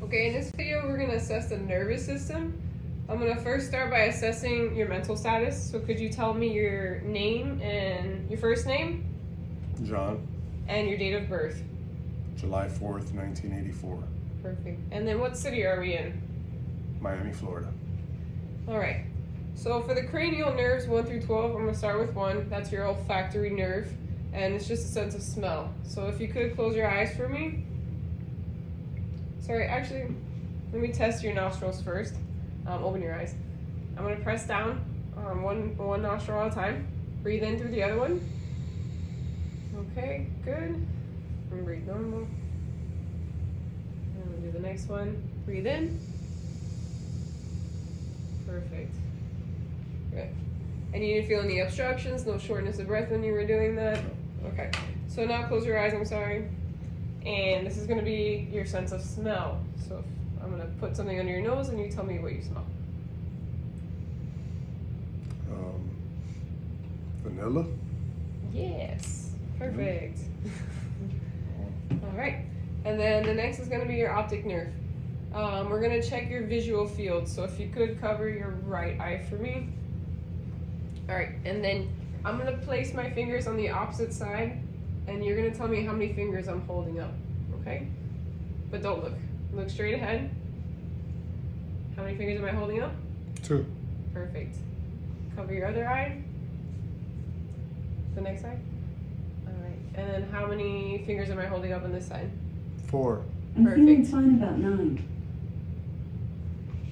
Okay, in this video we're going to assess the nervous system. I'm going to first start by assessing your mental status. So could you tell me your name and your first name? John. And your date of birth? July 4th, 1984. Perfect. And then what city are we in? Miami, Florida. All right. So for the cranial nerves 1 through 12, I'm going to start with 1. That's your olfactory nerve. And it's just a sense of smell. So if you could close your eyes for me. Sorry, actually, let me test your nostrils first. Open your eyes. I'm going to press down one nostril at a time. Breathe in through the other one. Okay, good. And breathe normal. And we'll do the next one. Breathe in. Perfect. Good. And you didn't feel any obstructions, no shortness of breath when you were doing that? Okay. So now close your eyes, I'm sorry. And this is going to be your sense of smell. So I'm going to put something under your nose and you tell me what you smell. Vanilla? Yes. Perfect. All right. And then the next is going to be your optic nerve. We're going to check your visual field. So if you could cover your right eye for me. All right. And then I'm going to place my fingers on the opposite side. And you're going to tell me how many fingers I'm holding up. Okay? But don't look. Look straight ahead. How many fingers am I holding up? 2. Perfect. Cover your other eye. The next side. All right. And then how many fingers am I holding up on this side? 4. I'm feeling Perfect. fine about 9.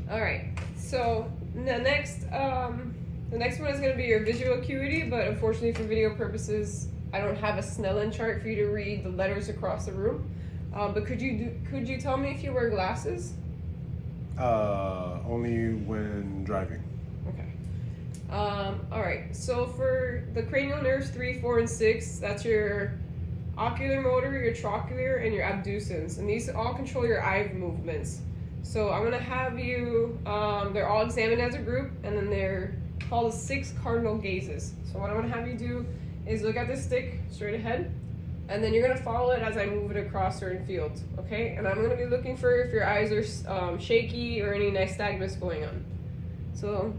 All right. So the next one is going to be your visual acuity, but unfortunately for video purposes, I don't have a Snellen chart for you to read the letters across the room. But could you tell me if you wear glasses? Only when driving. Okay. All right. So for the cranial nerves 3, 4, and 6, that's your ocular motor, your trochlear, and your abducens, and these all control your eye movements. So I'm gonna have you. They're all examined as a group, and then they're called the 6 cardinal gazes. So what I'm gonna have you do is look at the stick straight ahead, and then you're gonna follow it as I move it across certain fields, okay? And I'm gonna be looking for if your eyes are shaky or any nystagmus going on. So,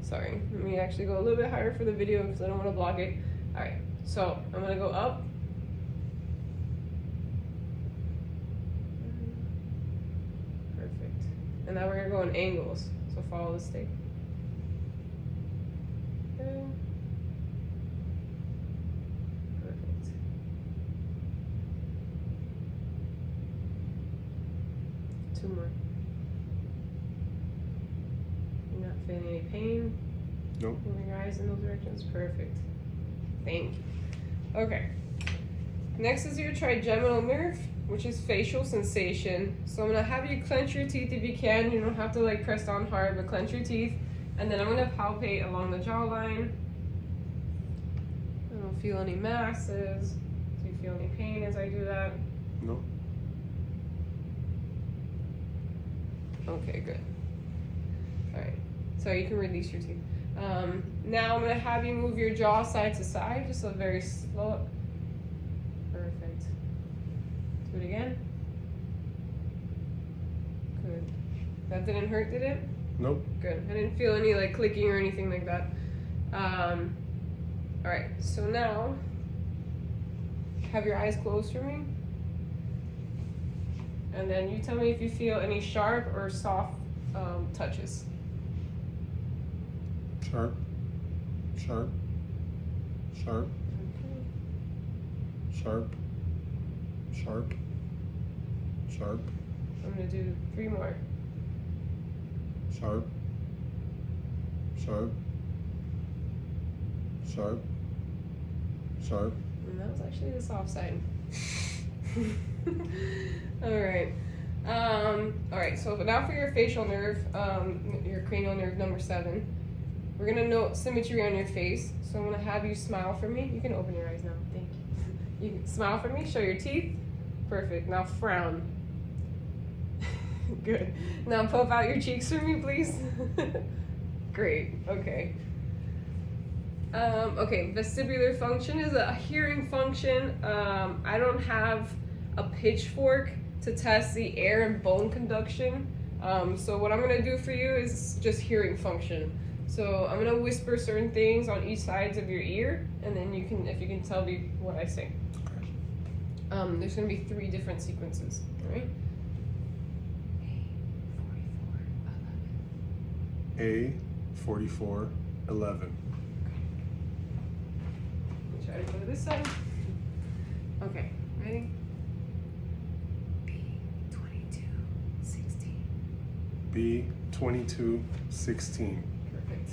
sorry, let me actually go a little bit higher for the video because I don't want to block it. All right, so I'm gonna go up. Perfect. And now we're gonna go in angles. So follow the stick. Okay. Perfect. Two more. You're not feeling any pain? Nope. Moving your eyes in those directions? Perfect. Thank you. Okay. Next is your trigeminal nerve, which is facial sensation. So I'm gonna have you clench your teeth if you can. You don't have to like press down hard, but clench your teeth. And then I'm gonna palpate along the jawline. I don't feel any masses. Do you feel any pain as I do that? Nope. Okay, good. All right. So you can release your teeth. Now I'm gonna have you move your jaw side to side, just a very slow. Perfect. Do it again. Good. That didn't hurt, did it? Nope. Good. I didn't feel any like clicking or anything like that. All right. So now, have your eyes closed for me, and then you tell me if you feel any sharp or soft touches. Sharp. Sharp. Sharp. Okay. Sharp. Sharp. Sharp. I'm gonna do 3 more. Sharp. Sharp. Sharp. Sharp. And that was actually the soft side. All right. All right. So now for your facial nerve, your cranial nerve number 7, we're gonna note symmetry on your face. So I'm gonna have you smile for me. You can open your eyes now. Thank you. You can smile for me. Show your teeth. Perfect. Now frown. Good. Now puff out your cheeks for me, please. Great. Okay. Okay, vestibular function is a hearing function. I don't have a pitchfork to test the air and bone conduction. So what I'm gonna do for you is just hearing function. So I'm gonna whisper certain things on each sides of your ear, and then you can, if you can tell me what I say. Okay. There's gonna be 3 different sequences, all right? A4411. Try to go to this side. Okay, ready? B2216. Perfect.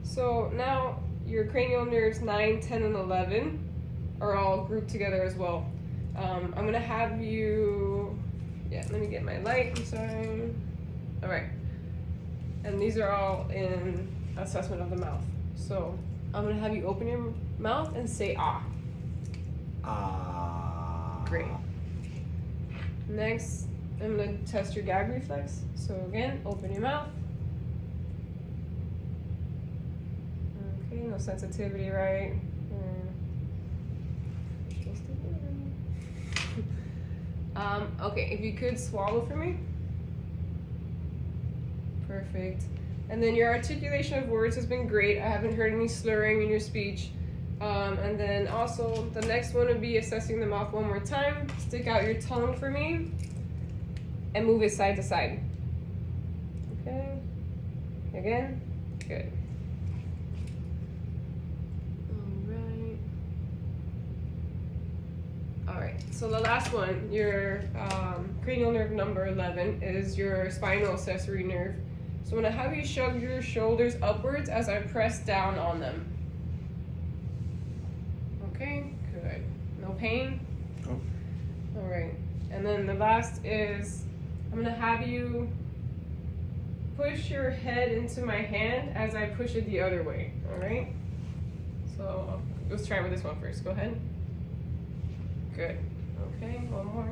So now your cranial nerves 9, 10, and 11 are all grouped together as well. I'm gonna have you, let me get my light, I'm sorry. All right. And these are all in assessment of the mouth. So I'm gonna have you open your mouth and say ah. Ah. Great. Next, I'm gonna test your gag reflex. So again, open your mouth. Okay, no sensitivity, right? Okay, if you could swallow for me. Perfect. And then your articulation of words has been great. I haven't heard any slurring in your speech. And then also the next one would be assessing the mouth one more time. Stick out your tongue for me and move it side to side. Okay. Again. Good. All right. So the last one, your cranial nerve number 11, is your spinal accessory nerve. So I'm gonna have you shrug your shoulders upwards as I press down on them. Okay, good. No pain? No. All right. And then the last is, I'm gonna have you push your head into my hand as I push it the other way, all right? So let's try with this one first. Go ahead. Good. Okay, one more.